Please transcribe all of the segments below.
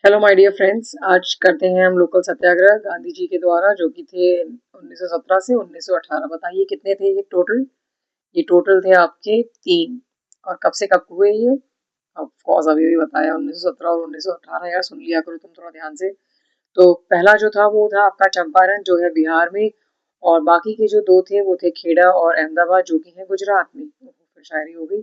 Hello my dear friends. आज करते हैं हम लोकल सत्याग्रह गांधी जी के द्वारा जो कि थे 1917 से 1918। बताइए कितने थे ये टोटल। ये टोटल थे आपके तीन। और कब से कब हुए ये? ऑफ कोर्स अभी भी बताया 1917 और 1918। यार सुन लिया करो तुम थोड़ा ध्यान से। तो पहला जो था वो था आपका चंपारण जो है बिहार में। और बाकी के जो दो थे वो थे खेड़ा और अहमदाबाद जो कि है गुजरात में। फिर शायरी हो गई।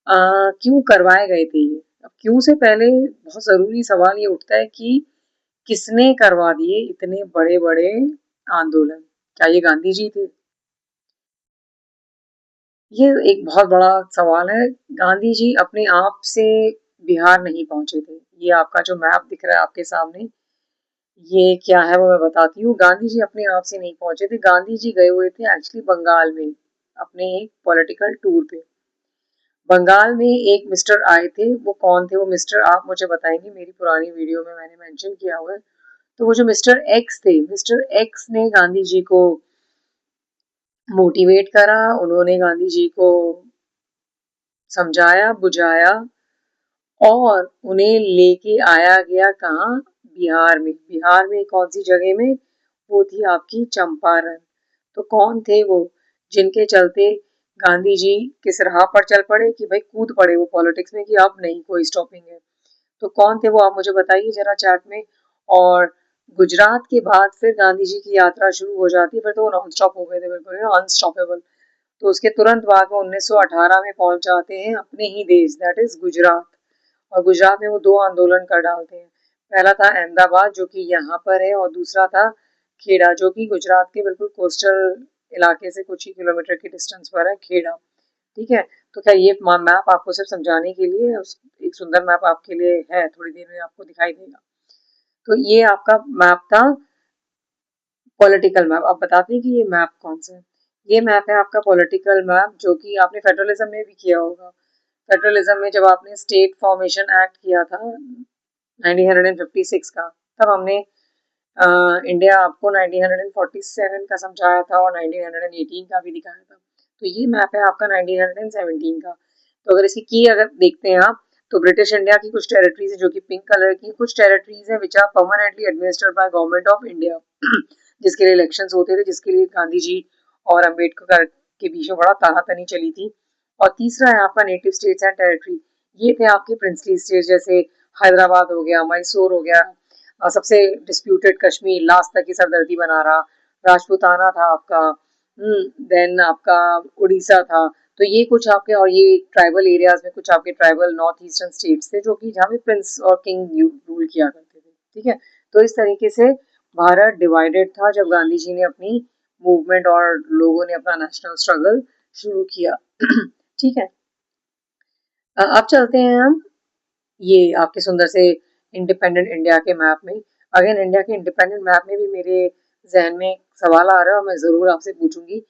क्यों करवाए गए थे ये? अब क्यों से पहले बहुत जरूरी सवाल ये उठता है कि किसने करवा दिए इतने बड़े बड़े आंदोलन? क्या ये गांधी जी थे? ये एक बहुत बड़ा सवाल है। गांधी जी अपने आप से बिहार नहीं पहुंचे थे। ये आपका जो मैप दिख रहा है आपके सामने, ये क्या है वो मैं बताती हूँ। गांधी जी अपने आप से नहीं पहुंचे थे। गांधी जी गए हुए थे एक्चुअली बंगाल में अपने एक पॉलिटिकल टूर पे। बंगाल में एक मिस्टर आए थे। वो कौन थे वो मिस्टर आप मुझे बताएंगे। मेरी पुरानी वीडियो में मैंने मेंशन किया हुआ है। तो वो जो मिस्टर एक्स थे, मिस्टर एक्स ने गांधी जी को मोटिवेट करा। उन्होंने गांधी जी को समझाया बुझाया और उन्हें लेके आया गया कहाँ? बिहार में। बिहार में कौन सी जगह में? वो थी आपकी चंपारण। तो कौन थे वो जिनके चलते गांधी जी किस राह पर चल पड़े कि भाई कूद पड़े वो पॉलिटिक्स में कि अब नहीं कोई स्टॉपिंग है? तो कौन थे वो आप मुझे बताइए जरा चैट में। और गुजरात के बाद फिर गांधी जी की यात्रा शुरू हो जाती है। फिर तो वो नॉन स्टॉप हो गए थे, बिल्कुल अनस्टॉपेबल। तो उसके तुरंत बाद वो 1918 में पहुंच जाते हैं अपने ही देश, दैट इज गुजरात। और गुजरात में वो दो आंदोलन कर डालते हैं। पहला था अहमदाबाद जो कि यहाँ पर है, और दूसरा था खेड़ा जो कि गुजरात के बिल्कुल कोस्टल इलाके से कुछ ही किलोमीटर की डिस्टेंस पर है खेड़ा। ठीक है। तो खैर ये मैप आपको सिर्फ समझाने के लिए एक सुंदर मैप आपके लिए है, थोड़ी देर में आपको दिखाई देगा। तो ये आपका मैप था पॉलिटिकल मैप। आप बताते हैं कि ये मैप कौन सा है? ये मैप है आपका पॉलिटिकल मैप जो कि आपने फेडरलिज्म में भी किया होगा। फेडरलिज्म में जब आपने स्टेट फॉर्मेशन एक्ट किया था 1956 का, तब हमने इंडिया आपको 1947 का समझाया था और 1918 का भी दिखाया था। तो ये मैप है आपका 1917 का। तो अगर इसकी अगर देखते हैं आप, तो ब्रिटिश इंडिया की कुछ टेरिटरीज है जो कि पिंक कलर की, कुछ टेरिटरीज है which are permanently administered by government of India, जिसके लिए इलेक्शंस होते थे, जिसके लिए गांधी जी और अम्बेडकर के बीच में बड़ा तानातनी चली थी। और तीसरा है आपका नेटिव स्टेट्स एंड टेरिटरी। ये थे आपके प्रिंसली स्टेट्स जैसे हैदराबाद हो गया, मैसूर हो गया, सबसे डिस्प्यूटेड कश्मीर लास्ट तक की सरदर्दी बना रहा, राजपूताना था आपका, देन आपका उड़ीसा था। तो ये कुछ आपके, और ये ट्राइबल एरियाज में कुछ आपके ट्राइबल नॉर्थ ईस्टर्न स्टेट्स थे जो कि जहाँ पे प्रिंस और किंग रूल किया करते थे। ठीक है। तो इस तरीके से भारत डिवाइडेड था जब गांधी जी ने अपनी मूवमेंट और लोगों ने अपना नेशनल स्ट्रगल शुरू किया। ठीक है। अब चलते हैं हम ये आपके सुंदर से इंडिपेंडेंट इंडिया के मैप में। अगेन इंडिया के इंडिपेंडेंट मैप में भी मेरे जहन में एक सवाल आ रहा है और मैं ज़रूर आपसे पूछूंगी।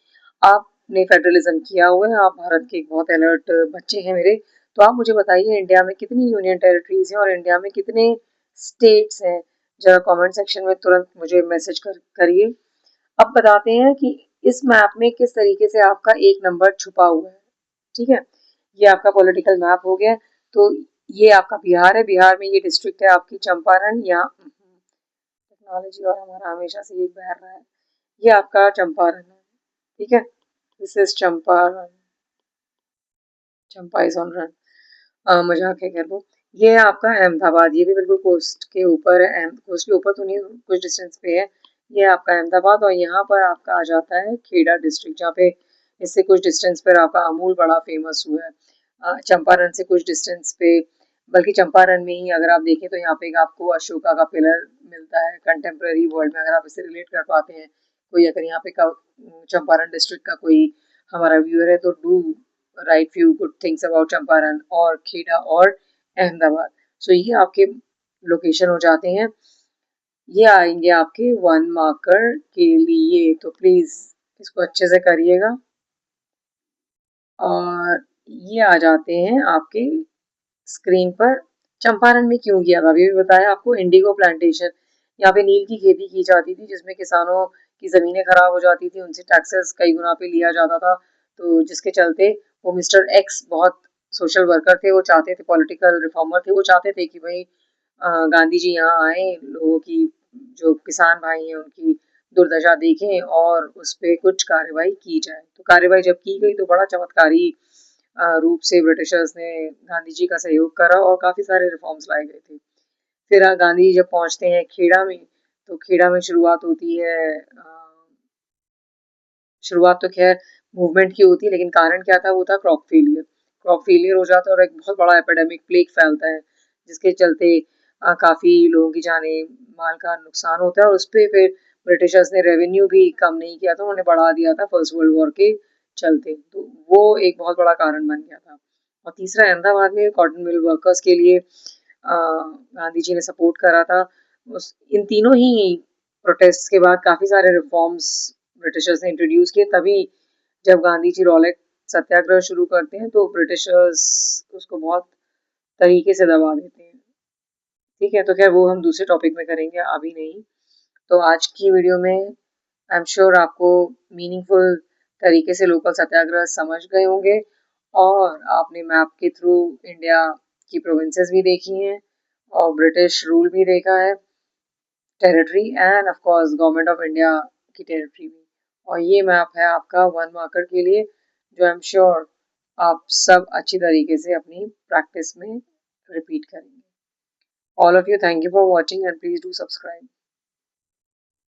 आपने फेडरलिज्म किया हुआ है, आप भारत के एक बहुत अलर्ट बच्चे हैं मेरे। तो आप मुझे बताइए इंडिया में कितनी यूनियन टेरिटरीज हैं और इंडिया में कितने स्टेट्स हैं? जरा कमेंट सेक्शन में तुरंत मुझे मैसेज करिए। अब बताते हैं कि इस मैप में किस तरीके से आपका एक नंबर छुपा हुआ है। ठीक है। ये आपका पॉलिटिकल मैप हो गया। तो ये आपका बिहार है। बिहार में ये डिस्ट्रिक्ट है आपकी चंपारण। यहाँ टेक्नोलॉजी और हमारा हमेशा से ये बहर रहा है। ये आपका चंपारण है। ठीक है। This is Champaran. Champa is on run. मजाक है, खैर वो। ये है आपका अहमदाबाद। ये भी बिल्कुल कोस्ट के ऊपर है। कोस्ट के ऊपर तो नहीं, कुछ डिस्टेंस पे है। ये आपका अहमदाबाद। और यहाँ पर आपका आ जाता है खेड़ा डिस्ट्रिक्ट, जहाँ पे इससे कुछ डिस्टेंस पर आपका अमूल बड़ा फेमस हुआ है। चंपारण से कुछ डिस्टेंस पे, बल्कि चंपारण में ही अगर आप देखें तो यहाँ पे आपको अशोका का पिलर मिलता है। कंटेम्प्रेरी वर्ल्ड में अगर आप इसे रिलेट कर पाते हैं, कोई अगर यहाँ पे चंपारण डिस्ट्रिक्ट का कोई हमारा व्यूअर है तो do right few good things about Champaran और खेड़ा और अहमदाबाद। सो ये आपके लोकेशन हो जाते हैं। ये आएंगे आपके वन मार्कर के लिए, तो प्लीज इसको अच्छे से करिएगा। और ये आ जाते हैं आपके स्क्रीन पर। चंपारण में क्यों किया था अभी भी बताया आपको। इंडिगो प्लांटेशन, यहाँ पे नील की खेती की जाती थी जिसमें किसानों की जमीनें खराब हो जाती थी, उनसे टैक्सेस कई गुना पे लिया जाता था। तो जिसके चलते वो मिस्टर एक्स बहुत सोशल वर्कर थे, वो चाहते थे, पॉलिटिकल रिफॉर्मर थे, वो चाहते थे कि भाई गांधी जी यहाँ आए, लोगों की जो किसान भाई हैं उनकी दुर्दशा देखें और उस पर कुछ कार्रवाई की जाए। तो कार्रवाई जब की गई तो बड़ा चमत्कारी रूप से ब्रिटिशर्स ने गांधी जी का सहयोग करा और काफ़ी सारे रिफॉर्म्स लाए गए थे। फिर गांधी जी जब पहुंचते हैं खेड़ा में, तो खेड़ा में शुरुआत होती है, शुरुआत तो खैर मूवमेंट की होती है, लेकिन कारण क्या था, वो था क्रॉप फेलियर। क्रॉप फेलियर हो जाता है और एक बहुत बड़ा एपिडेमिक प्लेग फैलता है, जिसके चलते काफ़ी लोगों की जाने माल का नुकसान होता है और उस पर फिर ब्रिटिशर्स ने रेवेन्यू भी कम नहीं किया था, उन्होंने बढ़ा दिया था फर्स्ट वर्ल्ड वॉर के चलते। तो वो एक बहुत बड़ा कारण बन गया था। और तीसरा, अहमदाबाद में कॉटन मिल वर्कर्स के लिए गांधी जी ने सपोर्ट करा था। इन तीनों ही प्रोटेस्ट के बाद काफ़ी सारे रिफॉर्म्स ब्रिटिशर्स ने इंट्रोड्यूस किए। तभी जब गांधी जी रॉलेट सत्याग्रह शुरू करते हैं तो ब्रिटिशर्स उसको बहुत तरीके से दबा देते हैं। ठीक है, तो खैर वो हम दूसरे टॉपिक में करेंगे, अभी नहीं। तो आज की वीडियो में आई एम श्योर आपको मीनिंगफुल तरीके से लोकल सत्याग्रह समझ गए होंगे और आपने मैप के थ्रू इंडिया की प्रोविंसेस भी देखी हैं और ब्रिटिश रूल भी देखा है, territory end of course government of India की टेरिटरी भी। और ये मैप है आपका वन मार्कर के लिए, जो आई एम श्योर आप सब अच्छी तरीके से अपनी प्रैक्टिस में रिपीट करेंगे। All of you, thank you for watching and please do subscribe.